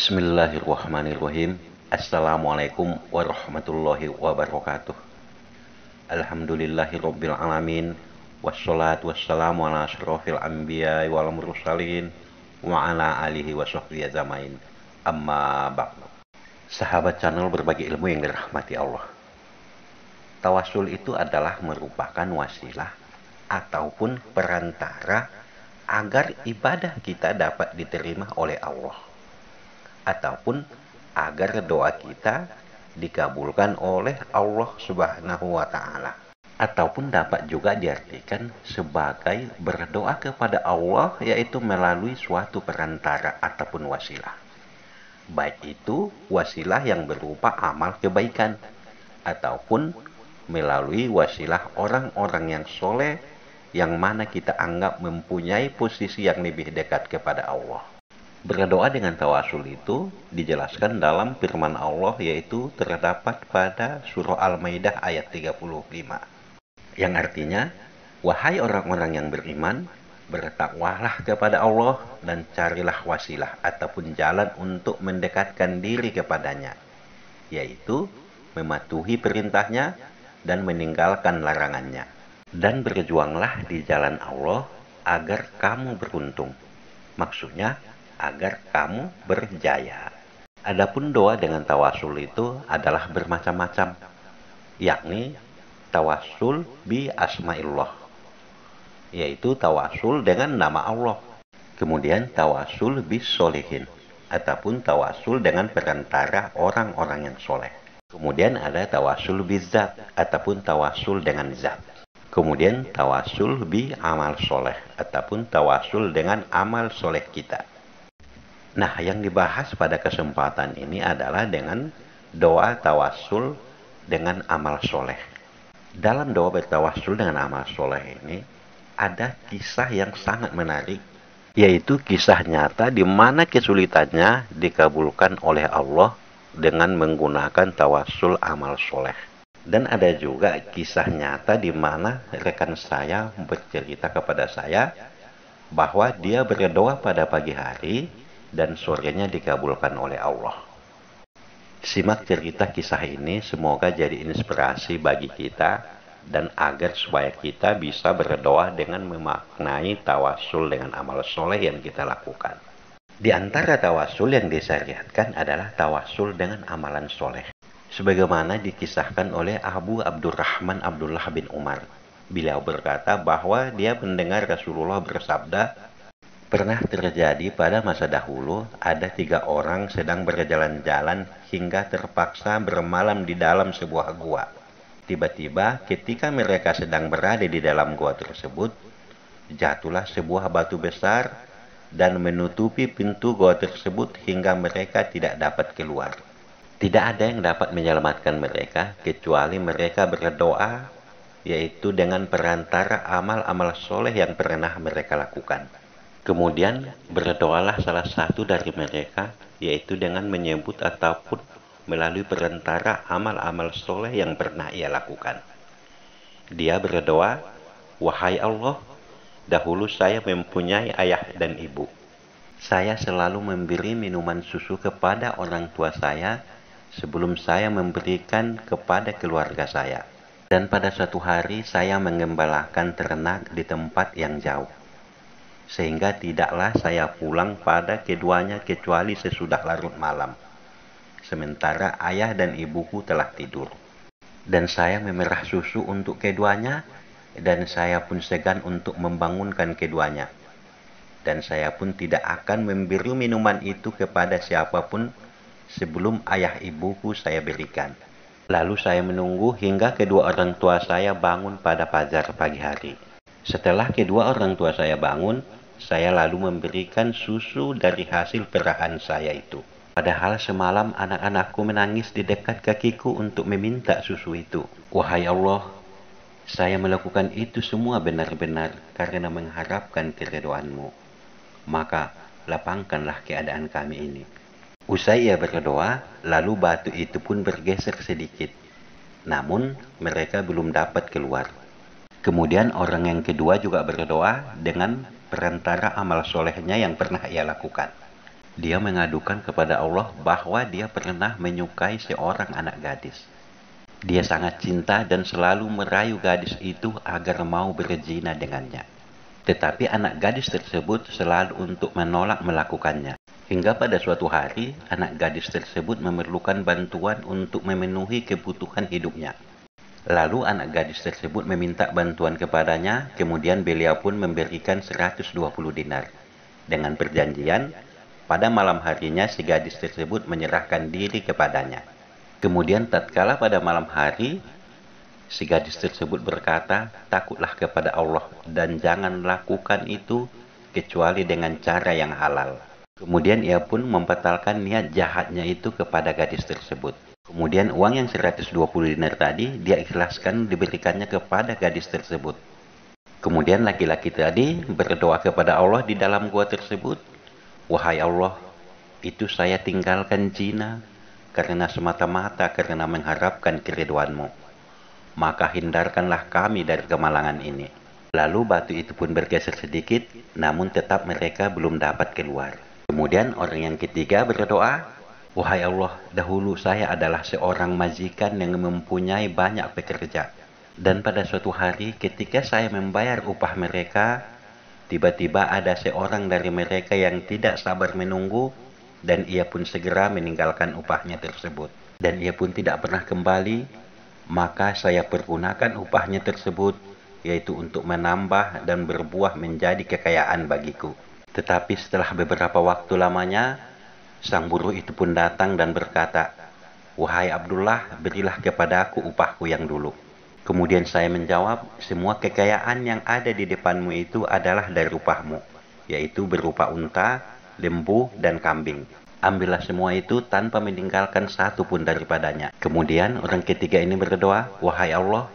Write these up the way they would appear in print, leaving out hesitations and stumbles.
Bismillahirrahmanirrahim. Assalamualaikum warahmatullahi wabarakatuh. Alhamdulillahirabbil alamin. Wassalatu wassalamu ala asyrofil anbiya'i wal mursalin wa ala alihi wa sahbihi ajmain. Amma ba'd. Sahabat channel berbagi ilmu yang dirahmati Allah. Tawasul itu adalah merupakan wasilah ataupun perantara agar ibadah kita dapat diterima oleh Allah, ataupun agar doa kita dikabulkan oleh Allah Subhanahu wa Ta'ala, ataupun dapat juga diartikan sebagai berdoa kepada Allah, yaitu melalui suatu perantara ataupun wasilah, baik itu wasilah yang berupa amal kebaikan ataupun melalui wasilah orang-orang yang soleh yang mana kita anggap mempunyai posisi yang lebih dekat kepada Allah. Berdoa dengan tawasul itu dijelaskan dalam firman Allah, yaitu terdapat pada surah Al-Maidah ayat 35. Yang artinya, wahai orang-orang yang beriman, bertakwalah kepada Allah dan carilah wasilah ataupun jalan untuk mendekatkan diri kepadanya, yaitu mematuhi perintahnya dan meninggalkan larangannya. Dan berjuanglah di jalan Allah agar kamu beruntung. Maksudnya, agar kamu berjaya. Adapun doa dengan tawasul itu adalah bermacam-macam, yakni tawasul bi asma'illah, yaitu tawasul dengan nama Allah. Kemudian tawasul bis solihin, ataupun tawasul dengan perantara orang-orang yang soleh. Kemudian ada tawasul bizat, ataupun tawasul dengan zat. Kemudian tawasul bi amal soleh, ataupun tawasul dengan amal soleh kita. Nah, yang dibahas pada kesempatan ini adalah dengan doa tawasul dengan amal soleh. Dalam doa bertawasul dengan amal soleh ini, ada kisah yang sangat menarik, yaitu kisah nyata di mana kesulitannya dikabulkan oleh Allah dengan menggunakan tawasul amal soleh. Dan ada juga kisah nyata di mana rekan saya bercerita kepada saya bahwa dia berdoa pada pagi hari dan sorenya dikabulkan oleh Allah. Simak cerita kisah ini, semoga jadi inspirasi bagi kita dan agar supaya kita bisa berdoa dengan memaknai tawasul dengan amal soleh yang kita lakukan. Di antara tawasul yang disyariatkan adalah tawasul dengan amalan soleh, sebagaimana dikisahkan oleh Abu Abdurrahman Abdullah bin Umar. Beliau berkata bahwa dia mendengar Rasulullah bersabda, pernah terjadi pada masa dahulu, ada 3 orang sedang berjalan-jalan hingga terpaksa bermalam di dalam sebuah gua. Tiba-tiba ketika mereka sedang berada di dalam gua tersebut, jatuhlah sebuah batu besar dan menutupi pintu gua tersebut hingga mereka tidak dapat keluar. Tidak ada yang dapat menyelamatkan mereka kecuali mereka berdoa, yaitu dengan perantara amal-amal soleh yang pernah mereka lakukan. Kemudian berdoalah salah satu dari mereka, yaitu dengan menyebut ataupun melalui perantara amal-amal soleh yang pernah ia lakukan. Dia berdoa, wahai Allah, dahulu saya mempunyai ayah dan ibu. Saya selalu memberi minuman susu kepada orang tua saya sebelum saya memberikan kepada keluarga saya. Dan pada suatu hari saya mengembalakan ternak di tempat yang jauh, sehingga tidaklah saya pulang pada keduanya kecuali sesudah larut malam, sementara ayah dan ibuku telah tidur. Dan saya memerah susu untuk keduanya, dan saya pun segan untuk membangunkan keduanya. Dan saya pun tidak akan memberi minuman itu kepada siapapun sebelum ayah ibuku saya berikan. Lalu saya menunggu hingga kedua orang tua saya bangun pada fajar pagi hari. Setelah kedua orang tua saya bangun, saya lalu memberikan susu dari hasil perahan saya itu. Padahal semalam anak-anakku menangis di dekat kakiku untuk meminta susu itu. Wahai Allah, saya melakukan itu semua benar-benar karena mengharapkan keridhaan-Mu. Maka lapangkanlah keadaan kami ini. Usai ia berdoa, lalu batu itu pun bergeser sedikit. Namun mereka belum dapat keluar. Kemudian orang yang kedua juga berdoa dengan perantara amal solehnya yang pernah ia lakukan. Dia mengadukan kepada Allah bahwa dia pernah menyukai seorang anak gadis. Dia sangat cinta dan selalu merayu gadis itu agar mau berzina dengannya. Tetapi anak gadis tersebut selalu untuk menolak melakukannya. Hingga pada suatu hari, anak gadis tersebut memerlukan bantuan untuk memenuhi kebutuhan hidupnya. Lalu anak gadis tersebut meminta bantuan kepadanya, kemudian beliau pun memberikan 120 dinar. Dengan perjanjian, pada malam harinya si gadis tersebut menyerahkan diri kepadanya. Kemudian tatkala pada malam hari, si gadis tersebut berkata, "Takutlah kepada Allah dan jangan lakukan itu kecuali dengan cara yang halal." Kemudian ia pun membatalkan niat jahatnya itu kepada gadis tersebut. Kemudian uang yang 120 dinar tadi dia ikhlaskan diberikannya kepada gadis tersebut. Kemudian laki-laki tadi berdoa kepada Allah di dalam gua tersebut, "Wahai Allah, itu saya tinggalkan zina karena semata-mata karena mengharapkan keridhaan-Mu. Maka hindarkanlah kami dari kemalangan ini." Lalu batu itu pun bergeser sedikit, namun tetap mereka belum dapat keluar. Kemudian orang yang ketiga berdoa, "Wahai Allah, dahulu saya adalah seorang majikan yang mempunyai banyak pekerja. Dan pada suatu hari ketika saya membayar upah mereka, tiba-tiba ada seorang dari mereka yang tidak sabar menunggu, dan ia pun segera meninggalkan upahnya tersebut. Dan ia pun tidak pernah kembali, maka saya pergunakan upahnya tersebut, yaitu untuk menambah dan berbuah menjadi kekayaan bagiku. Tetapi setelah beberapa waktu lamanya, sang buruh itu pun datang dan berkata, 'Wahai Abdullah, berilah kepadaku upahku yang dulu.' Kemudian saya menjawab, 'Semua kekayaan yang ada di depanmu itu adalah dari upahmu, yaitu berupa unta, lembu, dan kambing. Ambillah semua itu tanpa meninggalkan satu pun daripadanya.' Kemudian orang ketiga ini berdoa, 'Wahai Allah,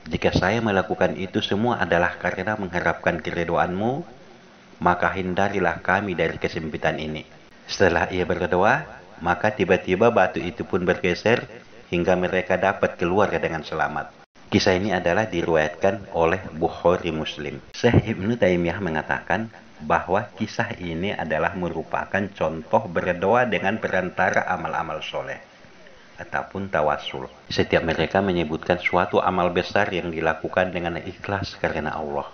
jika saya melakukan itu semua adalah karena mengharapkan keridhaan-Mu, maka hindarilah kami dari kesempitan ini.' Setelah ia berdoa, maka tiba-tiba batu itu pun bergeser hingga mereka dapat keluar dengan selamat. Kisah ini adalah diriwayatkan oleh Bukhari Muslim. Syekh Ibnu Taimiyah mengatakan bahwa kisah ini adalah merupakan contoh berdoa dengan perantara amal-amal soleh ataupun tawasul. Setiap mereka menyebutkan suatu amal besar yang dilakukan dengan ikhlas karena Allah.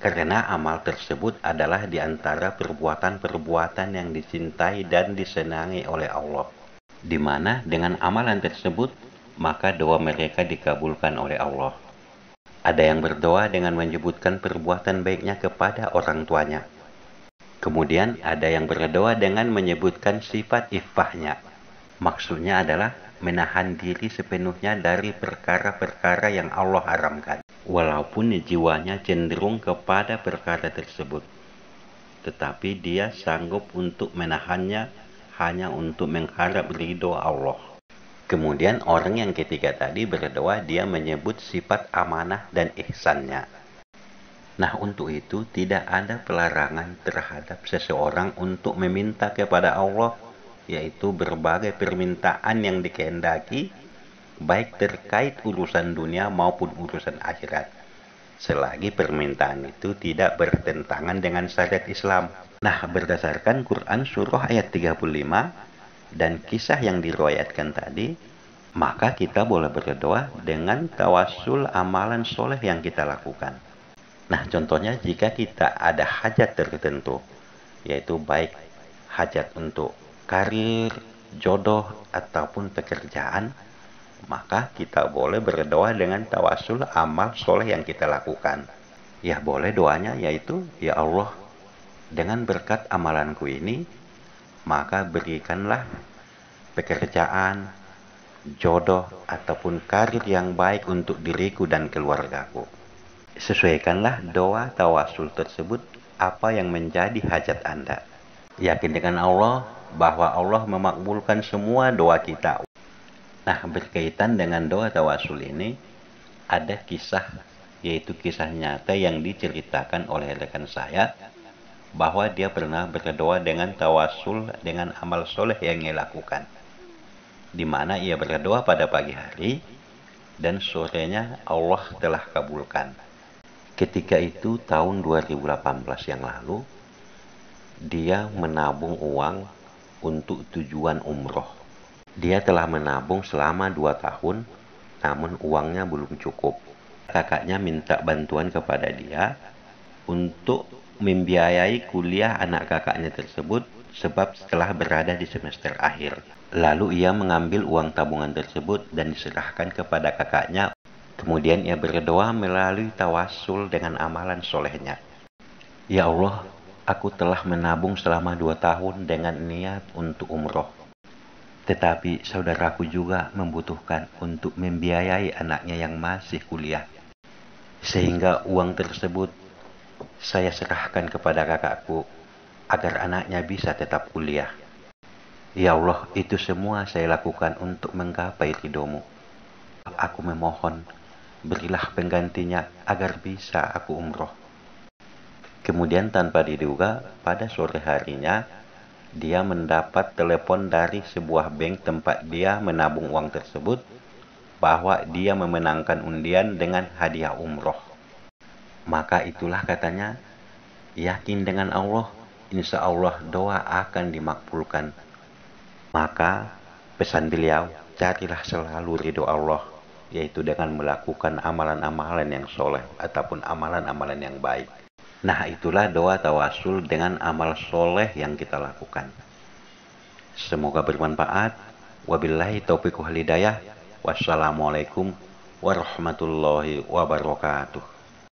Karena amal tersebut adalah di antara perbuatan-perbuatan yang dicintai dan disenangi oleh Allah. Di mana dengan amalan tersebut, maka doa mereka dikabulkan oleh Allah. Ada yang berdoa dengan menyebutkan perbuatan baiknya kepada orang tuanya. Kemudian ada yang berdoa dengan menyebutkan sifat iffahnya. Maksudnya adalah menahan diri sepenuhnya dari perkara-perkara yang Allah haramkan. Walaupun jiwanya cenderung kepada perkara tersebut, tetapi dia sanggup untuk menahannya hanya untuk mengharap ridho Allah. Kemudian orang yang ketiga tadi berdoa dia menyebut sifat amanah dan ihsannya. Nah, untuk itu tidak ada pelarangan terhadap seseorang untuk meminta kepada Allah, yaitu berbagai permintaan yang dikehendaki, baik terkait urusan dunia maupun urusan akhirat, selagi permintaan itu tidak bertentangan dengan syariat Islam. Nah, berdasarkan Quran surah ayat 35 dan kisah yang diriwayatkan tadi, maka kita boleh berdoa dengan tawasul amalan soleh yang kita lakukan. Nah, contohnya jika kita ada hajat tertentu, yaitu baik hajat untuk karir, jodoh, ataupun pekerjaan, maka kita boleh berdoa dengan tawasul amal soleh yang kita lakukan. Ya, boleh doanya yaitu, "Ya Allah, dengan berkat amalanku ini, maka berikanlah pekerjaan, jodoh, ataupun karir yang baik untuk diriku dan keluargaku." Sesuaikanlah doa tawasul tersebut apa yang menjadi hajat Anda. Yakin dengan Allah bahwa Allah memakbulkan semua doa kita. Nah, berkaitan dengan doa tawasul ini, ada kisah, yaitu kisah nyata yang diceritakan oleh rekan saya, bahwa dia pernah berdoa dengan tawasul dengan amal soleh yang ia lakukan. Di mana ia berdoa pada pagi hari, dan sorenya Allah telah kabulkan. Ketika itu tahun 2018 yang lalu, dia menabung uang untuk tujuan umroh. Dia telah menabung selama 2 tahun, namun uangnya belum cukup. Kakaknya minta bantuan kepada dia untuk membiayai kuliah anak kakaknya tersebut sebab setelah berada di semester akhir. Lalu ia mengambil uang tabungan tersebut dan diserahkan kepada kakaknya. Kemudian ia berdoa melalui tawasul dengan amalan solehnya. Ya Allah, aku telah menabung selama 2 tahun dengan niat untuk umroh. Tetapi saudaraku juga membutuhkan untuk membiayai anaknya yang masih kuliah. Sehingga uang tersebut saya serahkan kepada kakakku agar anaknya bisa tetap kuliah. Ya Allah, itu semua saya lakukan untuk menggapai ridho-Mu. Aku memohon, berilah penggantinya agar bisa aku umroh. Kemudian tanpa diduga, pada sore harinya, dia mendapat telepon dari sebuah bank tempat dia menabung uang tersebut bahwa dia memenangkan undian dengan hadiah umroh. Maka itulah katanya, yakin dengan Allah, insya Allah doa akan dimakbulkan. Maka pesan beliau, carilah selalu ridho Allah, yaitu dengan melakukan amalan-amalan yang soleh ataupun amalan-amalan yang baik. Nah, itulah doa tawasul dengan amal soleh yang kita lakukan. Semoga bermanfaat. Wabillahi taufiq wal hidayah. Wassalamualaikum warahmatullahi wabarakatuh.